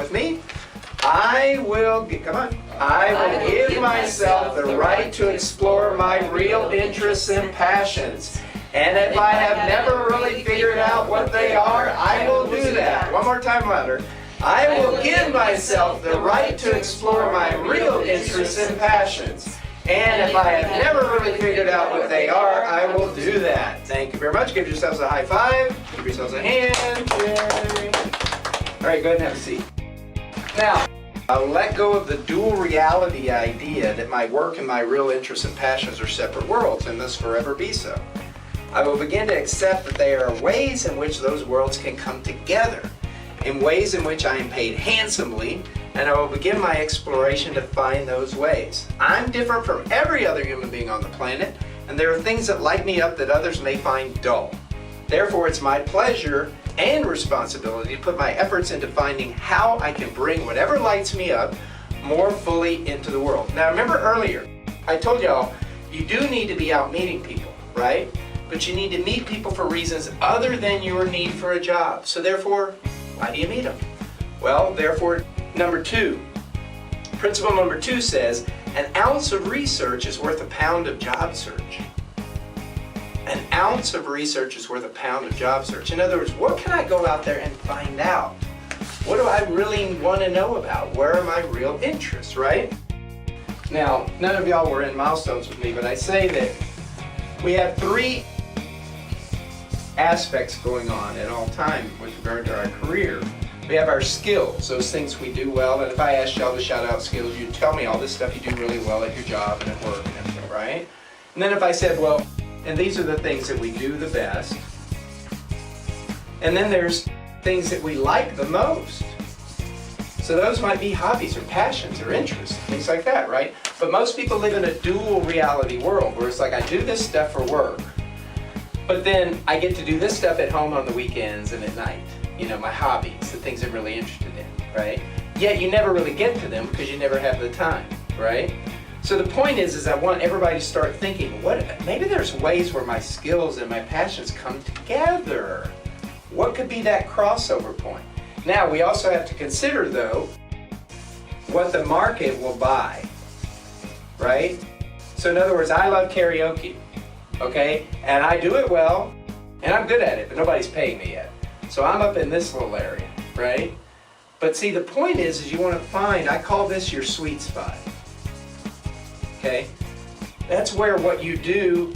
with me. I will give myself the right to explore my real interests and passions. And if I have never really figured out what they are, I will do that. One more time louder. I will give myself the right to explore my real interests and passions. And if I have never really figured out what they are, I will do that. Thank you very much. Give yourselves a high five. Give yourselves a hand. Yay. All right, go ahead and have a seat. Now, I'll let go of the dual reality idea that my work and my real interests and passions are separate worlds and must forever be so. I will begin to accept that there are ways in which those worlds can come together, in ways in which I am paid handsomely, and I will begin my exploration to find those ways. I'm different from every other human being on the planet, and there are things that light me up that others may find dull. Therefore, it's my pleasure and responsibility to put my efforts into finding how I can bring whatever lights me up more fully into the world. Now, remember earlier, I told y'all, you do need to be out meeting people, right? But you need to meet people for reasons other than your need for a job. So therefore, why do you meet them? Well, therefore, principle number two says, an ounce of research is worth a pound of job search. An ounce of research is worth a pound of job search. In other words, what can I go out there and find out? What do I really want to know about? Where are my real interests, right? Now, none of y'all were in milestones with me, but I say that we have three aspects going on at all time with regard to our career. We have our skills, those things we do well, and if I asked y'all to shout out skills, you'd tell me all this stuff you do really well at your job and at work and everything, right? And then if I said, well, and these are the things that we do the best, and then there's things that we like the most. So those might be hobbies or passions or interests, things like that, right? But most people live in a dual reality world where it's like I do this stuff for work, but then I get to do this stuff at home on the weekends and at night. You know, my hobbies, the things I'm really interested in, right? Yet you never really get to them because you never have the time, right? So the point is I want everybody to start thinking, maybe there's ways where my skills and my passions come together. What could be that crossover point? Now, we also have to consider, though, what the market will buy, right? So in other words, I love karaoke, okay? And I do it well, and I'm good at it, but nobody's paying me yet. So I'm up in this little area, right? But see, the point is you want to find, I call this your sweet spot, okay? That's where what you do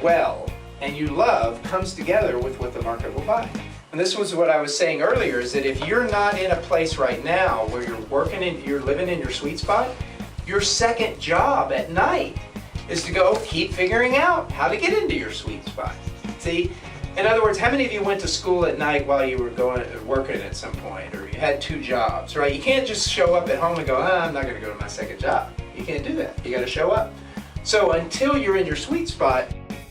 well and you love comes together with what the market will buy. And this was what I was saying earlier, is that if you're not in a place right now where you're living in your sweet spot, your second job at night is to go keep figuring out how to get into your sweet spot. See? In other words, how many of you went to school at night while you were working at some point, or you had two jobs, right? You can't just show up at home and go, I'm not going to go to my second job. You can't do that. You got to show up. So until you're in your sweet spot,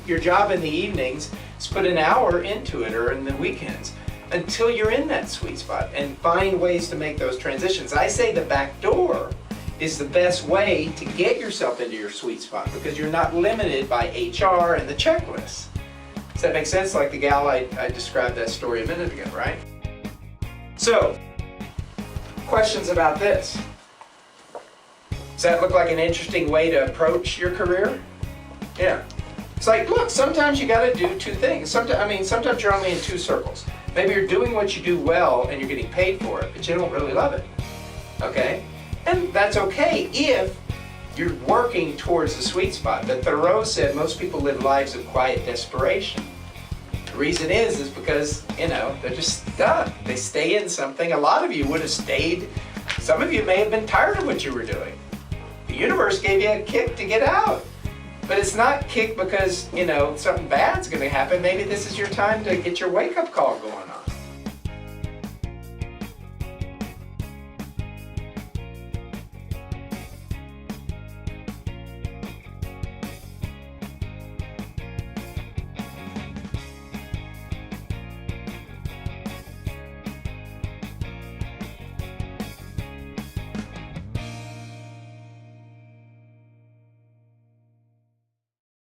your job in the evenings is put an hour into it, or in the weekends, until you're in that sweet spot, and find ways to make those transitions. I say the back door is the best way to get yourself into your sweet spot because you're not limited by HR and the checklist. Does that make sense? Like the gal I described that story a minute ago, right? So, questions about this? Does that look like an interesting way to approach your career? Yeah. It's like, look, sometimes you got to do two things. Sometimes you're only in two circles. Maybe you're doing what you do well and you're getting paid for it, but you don't really love it. Okay? And that's okay if you're working towards the sweet spot. But Thoreau said most people live lives of quiet desperation. The reason is because, they're just stuck. They stay in something. A lot of you would have stayed. Some of you may have been tired of what you were doing. The universe gave you a kick to get out. But it's not kick because, something bad's going to happen. Maybe this is your time to get your wake-up call going on.